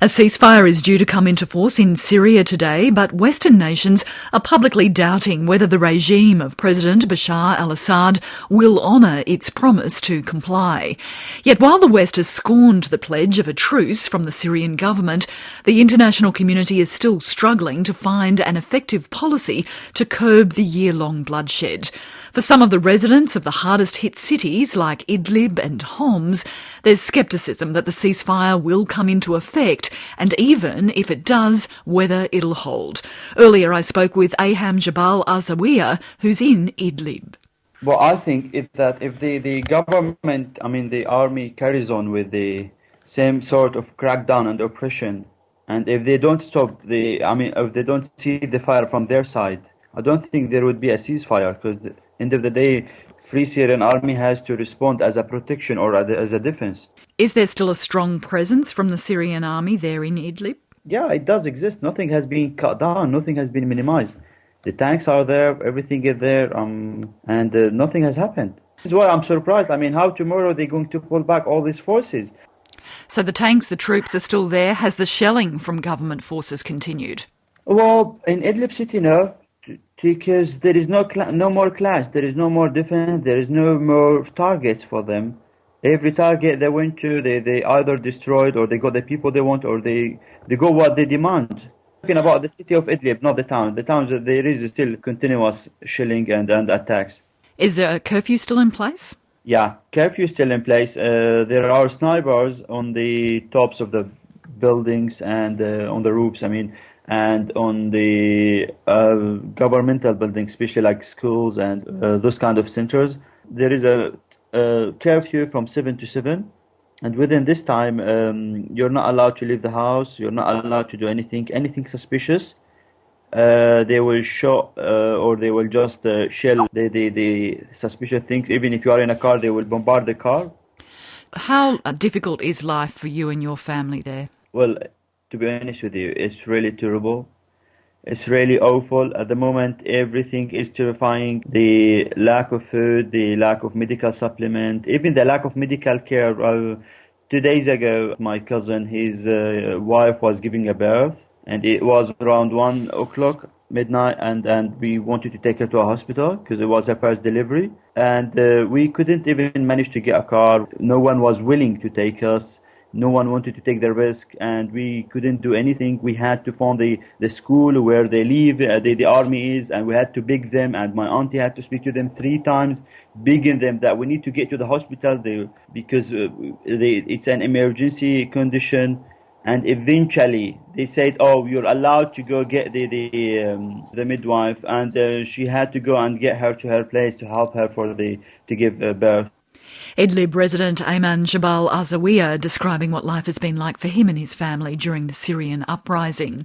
A ceasefire is due to come into force in Syria today, but Western nations are publicly doubting whether the regime of President Bashar al-Assad will honour its promise to comply. Yet while the West has scorned the pledge of a truce from the Syrian government, the international community is still struggling to find an effective policy to curb the year-long bloodshed. For some of the residents of the hardest-hit cities like Idlib and Homs, there's scepticism that the ceasefire will come into effect, and even if it does, whether it'll hold. Earlier I spoke with Ayham Jabal Azzawiyah, who's in Idlib. Well, I think if the government, the army carries on with the same sort of crackdown and oppression, and if they don't stop if they don't see the fire from their side, I don't think there would be a ceasefire, because at the end of the day, Free Syrian Army has to respond as a protection or as a defense. Is there still a strong presence from the Syrian Army there in Idlib? Yeah, it does exist. Nothing has been cut down. Nothing has been minimized. The tanks are there. Everything is there. And nothing has happened. This is why I'm surprised. How tomorrow they're going to pull back all these forces? So the tanks, the troops are still there. Has the shelling from government forces continued? Well, in Idlib city, no. Because there is no more clash, there is no more defense, there is no more targets for them. Every target they went to, they either destroyed, or they got the people they want, or they got what they demand. Talking about the city of Idlib, not the town. The towns, there is still continuous shelling and attacks. Is there a curfew still in place? Yeah, curfew still in place. There are snipers on the tops of the buildings and on the roofs, and on the governmental buildings, especially like schools and those kind of centers. There is a curfew from 7 to 7, and within this time you're not allowed to leave the house, you're not allowed to do anything suspicious. They will shoot or they will just shell the suspicious things. Even if you are in a car, they will bombard the car. How difficult is life for you and your family there? Well, to be honest with you, it's really terrible. It's really awful. At the moment, everything is terrifying. The lack of food, the lack of medical supplement, even the lack of medical care. 2 days ago, my cousin, his wife was giving a birth, and it was around 1 o'clock midnight, and we wanted to take her to a hospital because it was her first delivery. And we couldn't even manage to get a car. No one was willing to take us. No one wanted to take the risk, and we couldn't do anything. We had to find the school where they live, the army is, and we had to beg them, and my auntie had to speak to them 3 times, begging them that we need to get to the hospital because it's an emergency condition. And eventually they said, oh, you're allowed to go get the midwife, and she had to go and get her to her place to help her to give birth. Idlib resident Ayham Jabal Azzawiyah describing what life has been like for him and his family during the Syrian uprising.